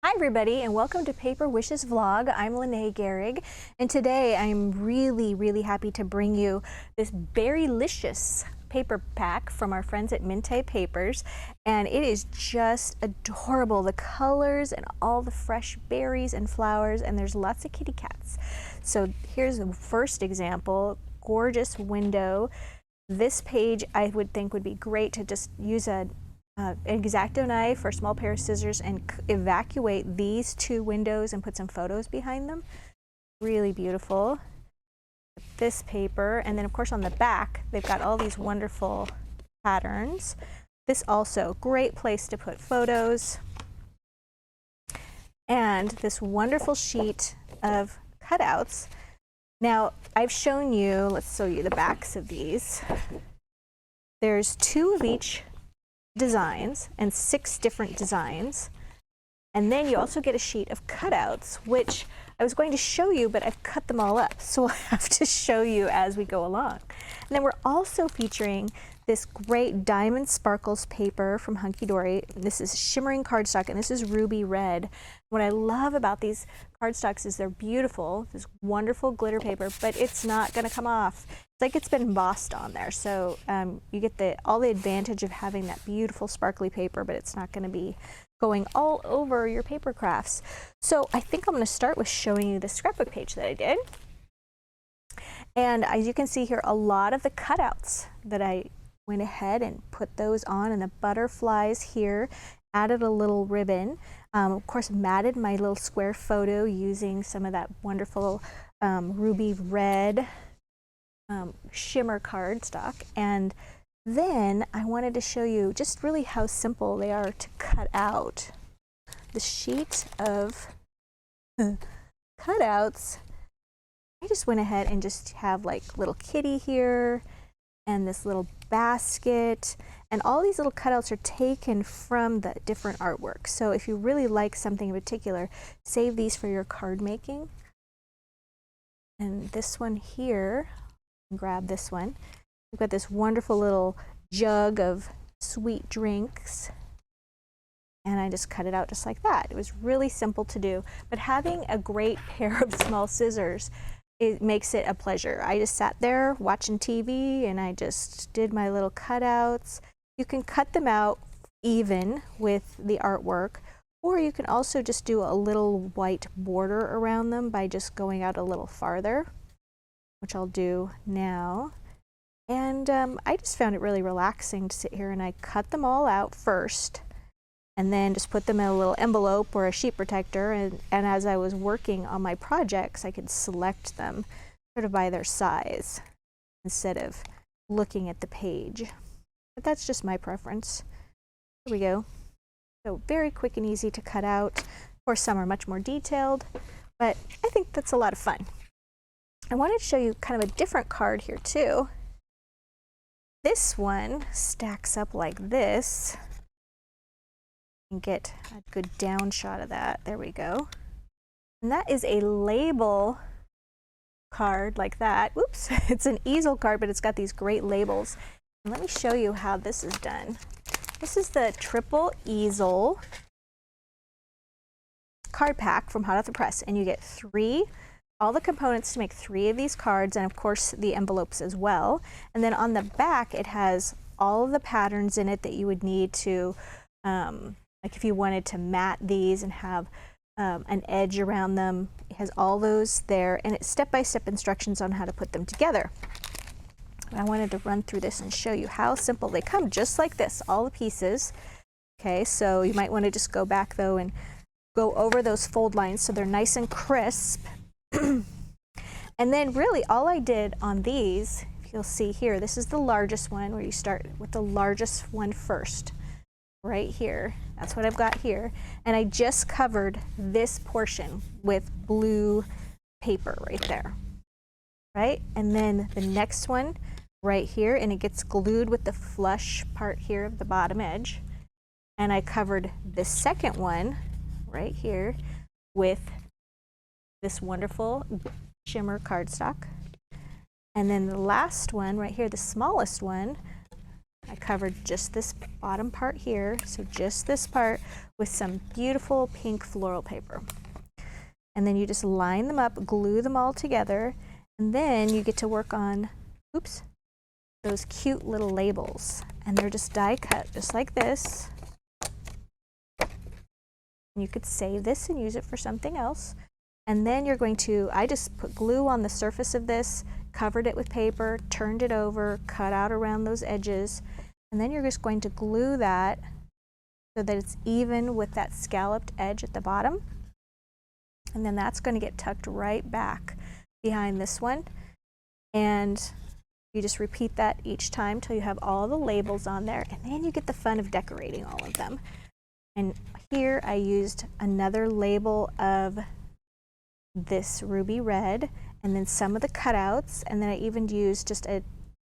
Hi everybody and welcome to Paper Wishes Vlog. I'm Lene Gehrig and today I'm really happy to bring you this berry-licious paper pack from our friends at Minte Papers, and it is just adorable. The colors and all the fresh berries and flowers, and there's lots of kitty cats. So here's the first example, gorgeous window. This page I would think would be great to just use an X-Acto knife or a small pair of scissors and evacuate these two windows and put some photos behind them. Really beautiful. This paper, and then of course on the back they've got all these wonderful patterns. This also great place to put photos. And this wonderful sheet of cutouts. Now I've shown you, let's show you the backs of these. There's 2 of each designs and 6 different designs, and then you also get a sheet of cutouts, which I was going to show you, but I've cut them all up, so I'll have to show you as we go along. And then we're also featuring this great Diamond Sparkles paper from Hunky Dory. This is shimmering cardstock, and this is ruby red. What I love about these cardstocks is they're beautiful, this wonderful glitter paper, but it's not going to come off. It's like it's been embossed on there, so you get all the advantage of having that beautiful sparkly paper, but it's not going to be going all over your paper crafts. So I think I'm going to start with showing you the scrapbook page that I did. And as you can see here, a lot of the cutouts that I went ahead and put those on, and the butterflies here, added a little ribbon. Of course, matted my little square photo using some of that wonderful ruby red shimmer cardstock. And then I wanted to show you just really how simple they are to cut out. The sheet of cutouts, I just went ahead and just have like little kitty here and this little basket, and all these little cutouts are taken from the different artwork. So if you really like something in particular, save these for your card making. And this one here, grab this one. We've got this wonderful little jug of sweet drinks, and I just cut it out just like that. It was really simple to do, but having a great pair of small scissors, it makes it a pleasure. I just sat there watching TV and I just did my little cutouts. You can cut them out even with the artwork, or you can also just do a little white border around them by just going out a little farther, which I'll do now. And I just found it really relaxing to sit here, and I cut them all out first and then just put them in a little envelope or a sheet protector, and as I was working on my projects I could select them sort of by their size instead of looking at the page. But that's just my preference. Here we go. So very quick and easy to cut out. Of course, some are much more detailed, but I think that's a lot of fun. I wanted to show you kind of a different card here too. This one stacks up like this. And get a good down shot of that. There we go. And that is a label card like that. Oops, it's an easel card, but it's got these great labels. And let me show you how this is done. This is the triple easel card pack from Hot Off the Press, and you get all the components to make 3 of these cards, and of course the envelopes as well. And then on the back it has all of the patterns in it that you would need to like if you wanted to mat these and have an edge around them. It has all those there, and it's step-by-step instructions on how to put them together. I wanted to run through this and show you how simple they come, just like this, all the pieces. Okay, so you might want to just go back though and go over those fold lines so they're nice and crisp. And then really all I did on these, if you'll see here, this is the largest one, where you start with the largest one first. Right here, that's what I've got here, and I just covered this portion with blue paper right there, right? And then the next one right here, and it gets glued with the flush part here of the bottom edge, and I covered the second one right here with this wonderful shimmer cardstock, and then the last one right here, the smallest one, I covered just this bottom part here, so just this part, with some beautiful pink floral paper. And then you just line them up, glue them all together, and then you get to work on, oops, those cute little labels. And they're just die cut, just like this. You could save this and use it for something else. And then you're going to, I just put glue on the surface of this, covered it with paper, turned it over, cut out around those edges, and then you're just going to glue that so that it's even with that scalloped edge at the bottom. And then that's going to get tucked right back behind this one. And you just repeat that each time till you have all the labels on there, and then you get the fun of decorating all of them. And here I used another label of this ruby red, and then some of the cutouts, and then I even used just a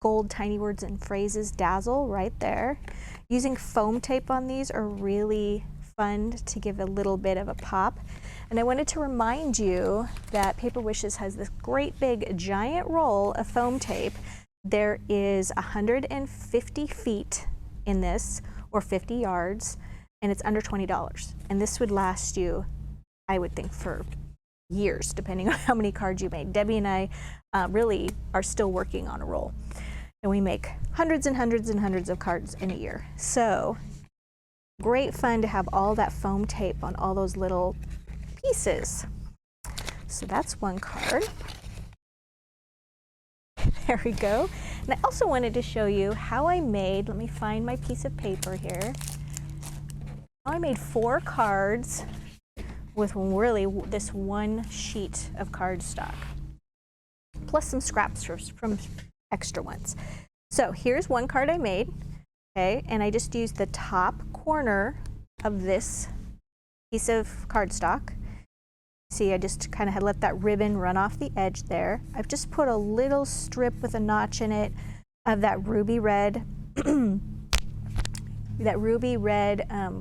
gold tiny words and phrases dazzle right there. Using foam tape on these are really fun to give a little bit of a pop. And I wanted to remind you that Paper Wishes has this great big giant roll of foam tape. There is 150 feet in this, or 50 yards, and it's under $20. And this would last you, I would think, for years, depending on how many cards you made. Debbie and I really are still working on a roll. And we make hundreds and hundreds and hundreds of cards in a year. So great fun to have all that foam tape on all those little pieces. So that's one card. There we go. And I also wanted to show you how I made, let me find my piece of paper here. I made 4 cards with really this one sheet of cardstock, plus some scraps from extra ones. So here's one card I made, okay, and I just used the top corner of this piece of cardstock. See, I just kind of had let that ribbon run off the edge there. I've just put a little strip with a notch in it of that ruby red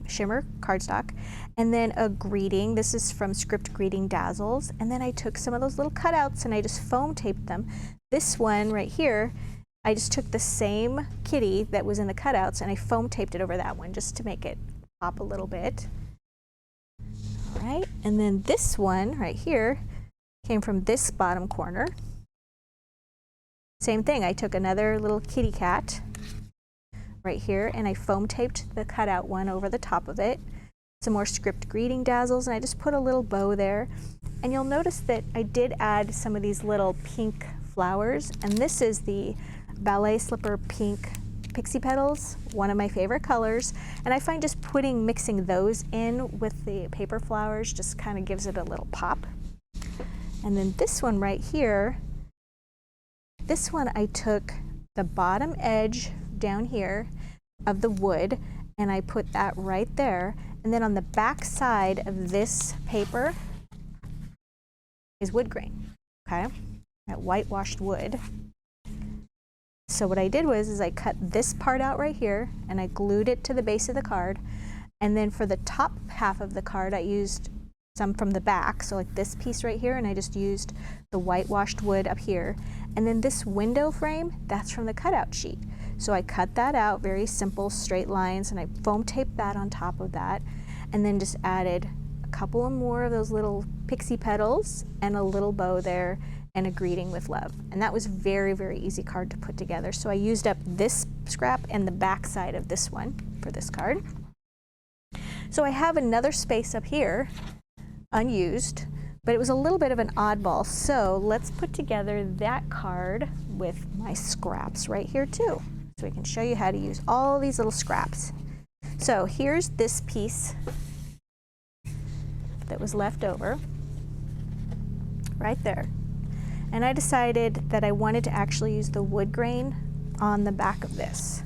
shimmer cardstock, and then a greeting. This is from Script Greeting Dazzles, and then I took some of those little cutouts and I just foam taped them. This one right here, I just took the same kitty that was in the cutouts and I foam taped it over that one just to make it pop a little bit. All right, and then this one right here came from this bottom corner. Same thing, I took another little kitty cat right here and I foam taped the cutout one over the top of it. Some more Script Greeting Dazzles, and I just put a little bow there. And you'll notice that I did add some of these little pink flowers, and this is the Ballet Slipper Pink Pixie Petals, one of my favorite colors. And I find just mixing those in with the paper flowers just kind of gives it a little pop. And then this one right here, this one I took the bottom edge down here of the wood and I put that right there, and then on the back side of this paper is wood grain, okay, that whitewashed wood. So what I did was I cut this part out right here and I glued it to the base of the card, and then for the top half of the card I used some from the back, so like this piece right here, and I just used the whitewashed wood up here. And then this window frame, that's from the cutout sheet. So I cut that out, very simple straight lines, and I foam taped that on top of that, and then just added a couple more of those little pixie petals and a little bow there and a greeting with love. And that was very, very easy card to put together. So I used up this scrap and the back side of this one for this card. So I have another space up here unused, but it was a little bit of an oddball. So let's put together that card with my scraps right here too. So we can show you how to use all these little scraps. So here's this piece that was left over right there. And I decided that I wanted to actually use the wood grain on the back of this.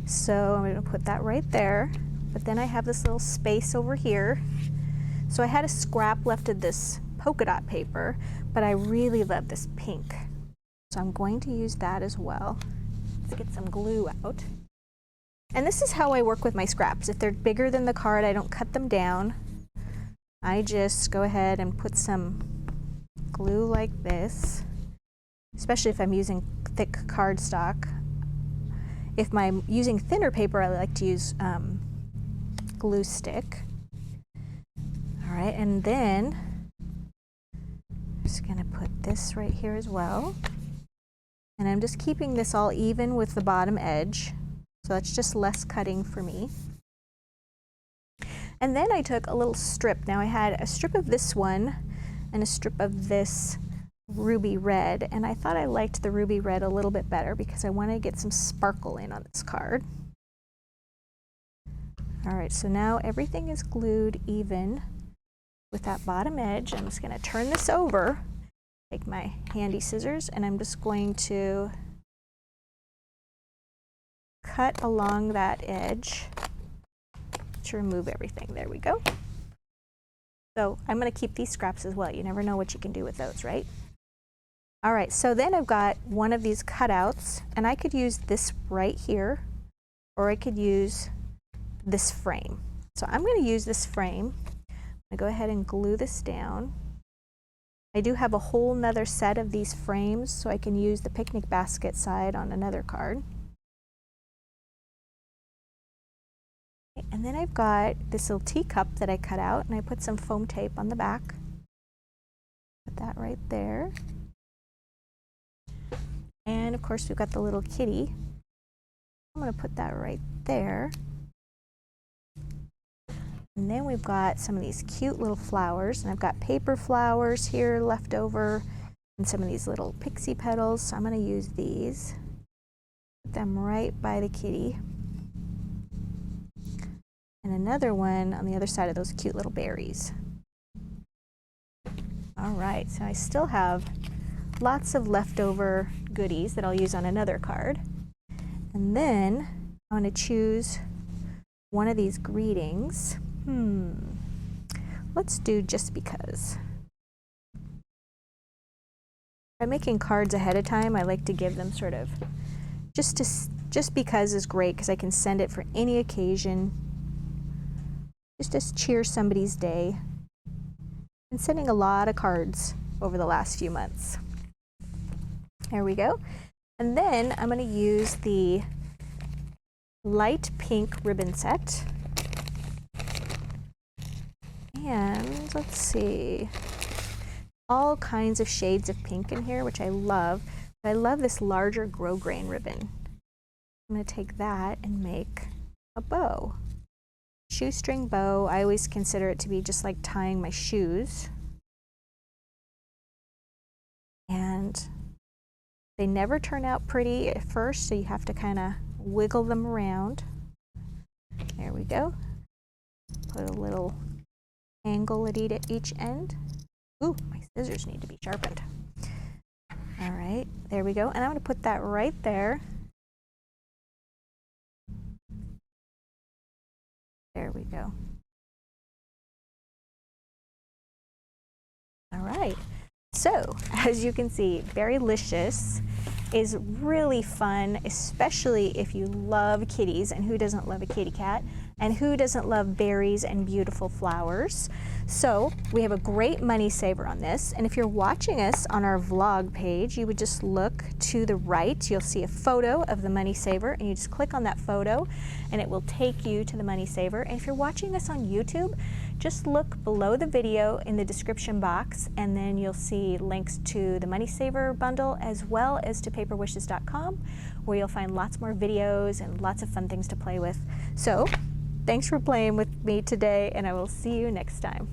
So I'm going to put that right there. But then I have this little space over here. So I had a scrap left of this polka dot paper, but I really love this pink. So I'm going to use that as well. Let's get some glue out. And this is how I work with my scraps. If they're bigger than the card, I don't cut them down. I just go ahead and put some glue like this, especially if I'm using thick cardstock. If I'm using thinner paper, I like to use glue stick. All right, and then I'm just gonna put this right here as well. And I'm just keeping this all even with the bottom edge. So that's just less cutting for me. And then I took a little strip. Now I had a strip of this one and a strip of this ruby red, and I thought I liked the ruby red a little bit better because I wanted to get some sparkle in on this card. All right, so now everything is glued even with that bottom edge. I'm just gonna turn this over, take my handy scissors, and I'm just going to cut along that edge to remove everything. There we go. So I'm gonna keep these scraps as well. You never know what you can do with those, right? All right, so then I've got one of these cutouts, and I could use this right here, or I could use this frame. So I'm gonna use this frame. I'm gonna go ahead and glue this down. I do have a whole nother set of these frames, so I can use the picnic basket side on another card. And then I've got this little teacup that I cut out, and I put some foam tape on the back. Put that right there. And of course we've got the little kitty. I'm gonna put that right there. And then we've got some of these cute little flowers, and I've got paper flowers here left over and some of these little pixie petals. So I'm gonna use these, put them right by the kitty. And another one on the other side of those cute little berries. All right, so I still have lots of leftover goodies that I'll use on another card. And then I'm going to choose one of these greetings. Let's do just because. By making cards ahead of time, I like to give them sort of just because is great because I can send it for any occasion. Just to cheer somebody's day. Been sending a lot of cards over the last few months. There we go. And then I'm going to use the light pink ribbon set. And let's see, all kinds of shades of pink in here, which I love. But I love this larger grosgrain ribbon. I'm going to take that and make a bow. Shoestring bow. I always consider it to be just like tying my shoes. And they never turn out pretty at first, so you have to kind of wiggle them around. There we go. Put a little angle at each end. Ooh, my scissors need to be sharpened. All right, there we go. And I'm going to put that right there. There we go. All right. So, as you can see, Berrylicious is really fun, especially if you love kitties, and who doesn't love a kitty cat, and who doesn't love berries and beautiful flowers. So we have a great money saver on this, and if you're watching us on our vlog page, you would just look to the right. You'll see a photo of the money saver, and you just click on that photo and it will take you to the money saver. And if you're watching us on YouTube, just look below the video in the description box, and then you'll see links to the money saver bundle as well as to paperwishes.com, where you'll find lots more videos and lots of fun things to play with. So thanks for playing with me today, and I will see you next time.